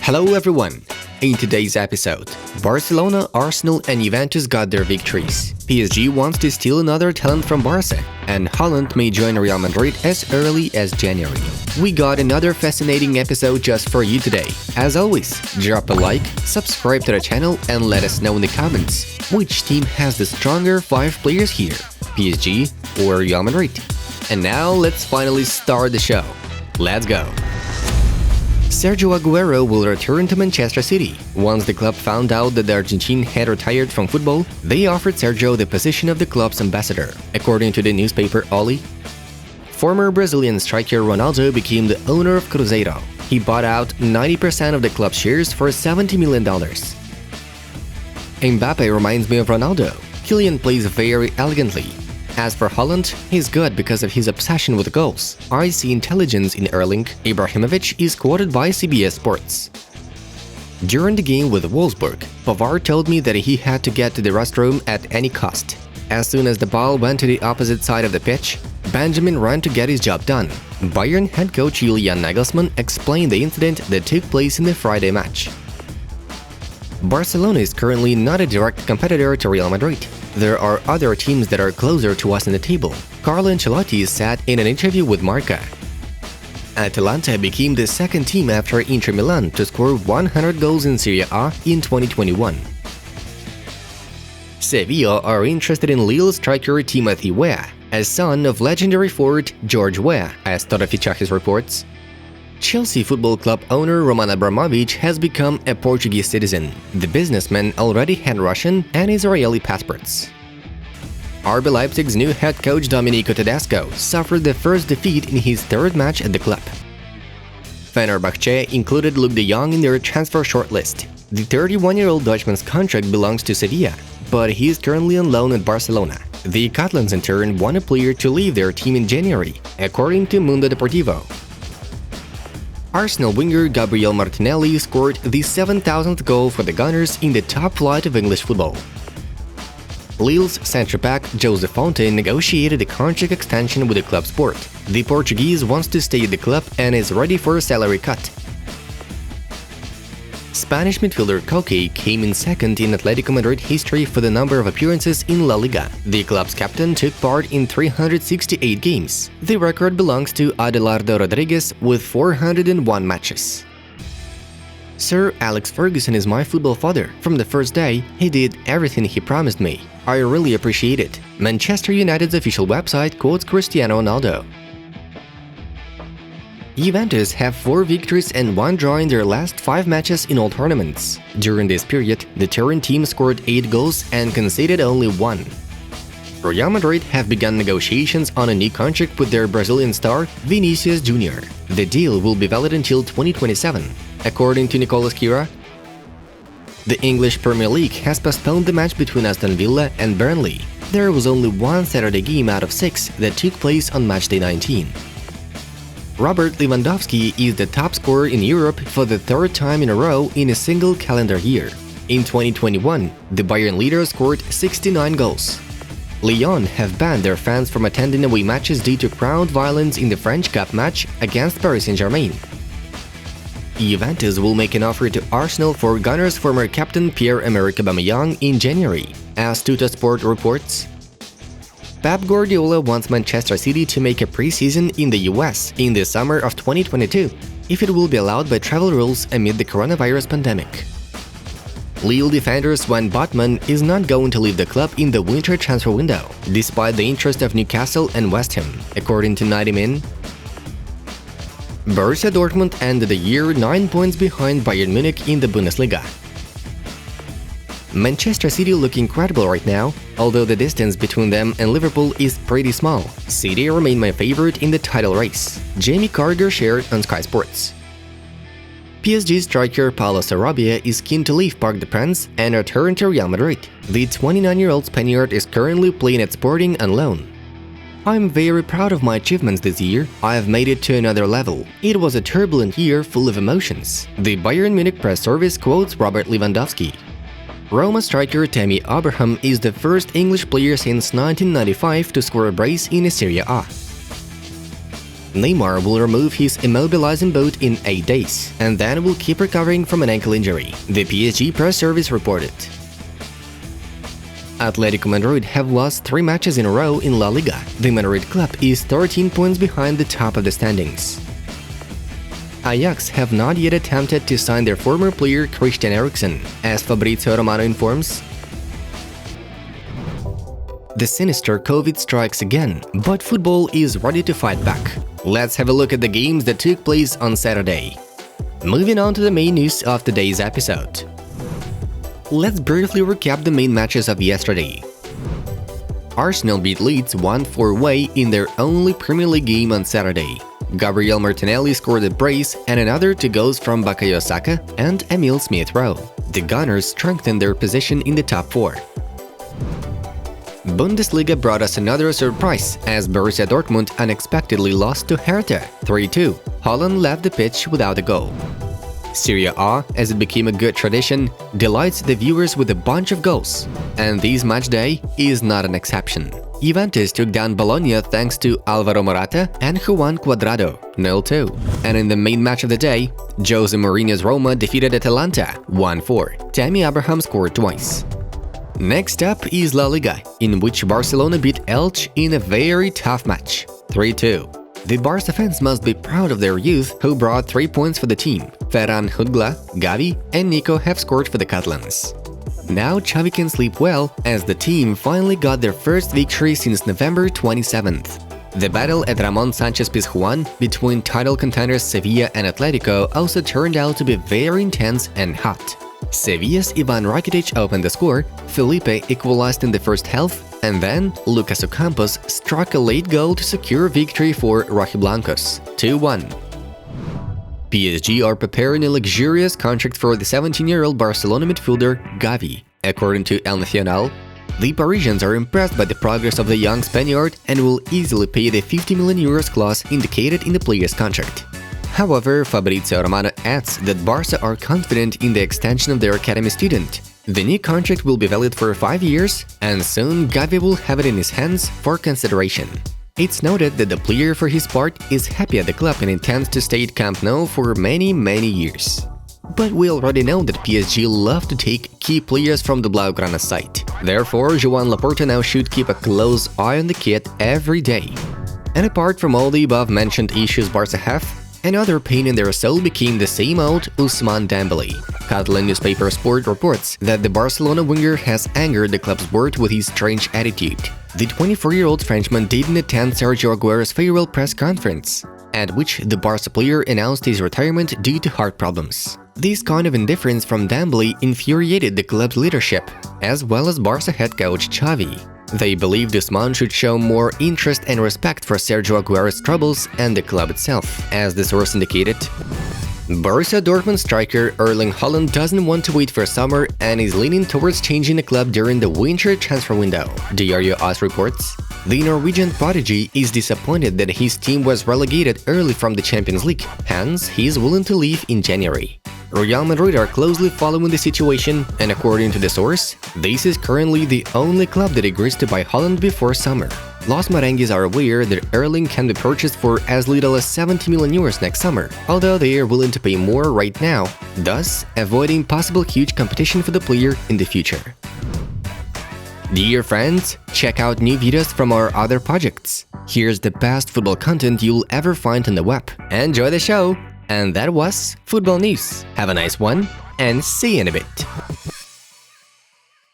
Hello everyone! In today's episode, Barcelona, Arsenal and Juventus got their victories. PSG wants to steal another talent from Barca, and Haaland may join Real Madrid as early as January. We got another fascinating episode just for you today. As always, drop a like, subscribe to the channel and let us know in the comments which team has the stronger 5 players here, PSG or Real Madrid. And now let's finally start the show. Let's go! Sergio Aguero will return to Manchester City. Once the club found out that the Argentine had retired from football, they offered Sergio the position of the club's ambassador, according to the newspaper Olé. Former Brazilian striker Ronaldo became the owner of Cruzeiro. He bought out 90% of the club's shares for $70 million. Mbappe reminds me of Ronaldo. Kylian plays very elegantly. As for Haaland, he's good because of his obsession with goals. I see intelligence in Erling. Ibrahimovic is quoted by CBS Sports. During the game with Wolfsburg, Pavard told me that he had to get to the restroom at any cost. As soon as the ball went to the opposite side of the pitch, Benjamin ran to get his job done. Bayern head coach Julian Nagelsmann explained the incident that took place in the Friday match. Barcelona is currently not a direct competitor to Real Madrid. There are other teams that are closer to us in the table, Carlo Ancelotti said in an interview with Marca. Atalanta became the second team after Inter Milan to score 100 goals in Serie A in 2021. Sevilla are interested in Lille striker Timothy Weah, a son of legendary forward George Weah, as Todo Fichajes reports. Chelsea Football Club owner Roman Abramovich has become a Portuguese citizen. The businessman already had Russian and Israeli passports. RB Leipzig's new head coach Domenico Tedesco suffered the first defeat in his third match at the club. Fenerbahce included Luuk de Jong in their transfer shortlist. The 31-year-old Dutchman's contract belongs to Sevilla, but he is currently on loan at Barcelona. The Catalans in turn want a player to leave their team in January, according to Mundo Deportivo. Arsenal winger Gabriel Martinelli scored the 7,000th goal for the Gunners in the top flight of English football. Lille's centre-back José Fonte negotiated a contract extension with the club sport. The Portuguese wants to stay at the club and is ready for a salary cut. Spanish midfielder Koke came in second in Atletico Madrid history for the number of appearances in La Liga. The club's captain took part in 368 games. The record belongs to Adelardo Rodriguez with 401 matches. Sir Alex Ferguson is my football father. From the first day, he did everything he promised me. I really appreciate it. Manchester United's official website quotes Cristiano Ronaldo. Juventus have 4 victories and 1 draw in their last 5 matches in all tournaments. During this period, the Turin team scored 8 goals and conceded only 1. Real Madrid have begun negotiations on a new contract with their Brazilian star, Vinicius Jr. The deal will be valid until 2027, according to Nicolas Kira. The English Premier League has postponed the match between Aston Villa and Burnley. There was only 1 Saturday game out of 6 that took place on matchday 19. Robert Lewandowski is the top scorer in Europe for the 3rd time in a row in a single calendar year. In 2021, the Bayern leader scored 69 goals. Lyon have banned their fans from attending away matches due to crowd violence in the French Cup match against Paris Saint-Germain. Juventus will make an offer to Arsenal for Gunners' former captain Pierre-Emerick Aubameyang in January, as Tuttosport reports. Pep Guardiola wants Manchester City to make a preseason in the US in the summer of 2022, if it will be allowed by travel rules amid the coronavirus pandemic. Lille defender Sven Botman is not going to leave the club in the winter transfer window, despite the interest of Newcastle and West Ham, according to 90 Min. Borussia Dortmund ended the year 9 points behind Bayern Munich in the Bundesliga. Manchester City look incredible right now, although the distance between them and Liverpool is pretty small. City remain my favorite in the title race, Jamie Carragher shared on Sky Sports. PSG striker Paulo Sarabia is keen to leave Parc des Princes and return to Real Madrid. The 29-year-old Spaniard is currently playing at Sporting on loan. I'm very proud of my achievements this year. I have made it to another level. It was a turbulent year full of emotions. The Bayern Munich press service quotes Robert Lewandowski. Roma striker Tammy Abraham is the first English player since 1995 to score a brace in a Serie A. Neymar will remove his immobilizing boot in 8 days, and then will keep recovering from an ankle injury, the PSG press service reported. Atletico Madrid have lost 3 matches in a row in La Liga. The Madrid club is 13 points behind the top of the standings. Ajax have not yet attempted to sign their former player Christian Eriksen, as Fabrizio Romano informs. The sinister COVID strikes again, but football is ready to fight back. Let's have a look at the games that took place on Saturday. Moving on to the main news of today's episode. Let's briefly recap the main matches of yesterday. Arsenal beat Leeds 1-4 away in their only Premier League game on Saturday. Gabriel Martinelli scored a brace and another 2 goals from Bukayo Saka and Emil Smith-Rowe. The Gunners strengthened their position in the top 4. Bundesliga brought us another surprise as Borussia Dortmund unexpectedly lost to Hertha 3-2. Haaland left the pitch without a goal. Serie A, as it became a good tradition, delights the viewers with a bunch of goals. And this match day is not an exception. Juventus took down Bologna thanks to Alvaro Morata and Juan Cuadrado 0-2. And in the main match of the day, Jose Mourinho's Roma defeated Atalanta 1-4. Tammy Abraham scored twice. Next up is La Liga, in which Barcelona beat Elche in a very tough match 3-2. The Barca fans must be proud of their youth who brought 3 points for the team. Ferran Jutgla, Gavi and Nico have scored for the Catalans. Now Xavi can sleep well as the team finally got their first victory since November 27th. The battle at Ramon Sanchez Pizjuan between title contenders Sevilla and Atletico also turned out to be very intense and hot. Sevilla's Ivan Rakitic opened the score, Felipe equalized in the first half, and then Lucas Ocampos struck a late goal to secure victory for Rojiblancos 2-1. PSG are preparing a luxurious contract for the 17-year-old Barcelona midfielder Gavi. According to El Nacional, the Parisians are impressed by the progress of the young Spaniard and will easily pay the 50 million euros clause indicated in the player's contract. However, Fabrizio Romano adds that Barca are confident in the extension of their academy student. The new contract will be valid for 5 years, and soon Gavi will have it in his hands for consideration. It's noted that the player for his part is happy at the club and intends to stay at Camp Nou for many years. But we already know that PSG love to take key players from the Blaugranas side. Therefore, Joan Laporta now should keep a close eye on the kid every day. And apart from all the above-mentioned issues Barca have, another pain in their soul became the same old Ousmane Dembélé. Catalan newspaper Sport reports that the Barcelona winger has angered the club's board with his strange attitude. The 24-year-old Frenchman didn't attend Sergio Aguero's farewell press conference, at which the Barca player announced his retirement due to heart problems. This kind of indifference from Dembélé infuriated the club's leadership, as well as Barca head coach Xavi. They believed Ousmane should show more interest and respect for Sergio Aguero's troubles and the club itself, as the source indicated. Borussia Dortmund striker Erling Haaland doesn't want to wait for summer and is leaning towards changing the club during the winter transfer window, Diario AS reports. The Norwegian prodigy is disappointed that his team was relegated early from the Champions League, hence he is willing to leave in January. Real Madrid are closely following the situation, and according to the source, this is currently the only club that agrees to buy Haaland before summer. Los Merengues are aware that Erling can be purchased for as little as 70 million euros next summer, although they are willing to pay more right now, thus avoiding possible huge competition for the player in the future. Dear friends, check out new videos from our other projects. Here's the best football content you'll ever find on the web. Enjoy the show! And that was Football News. Have a nice one, and see you in a bit.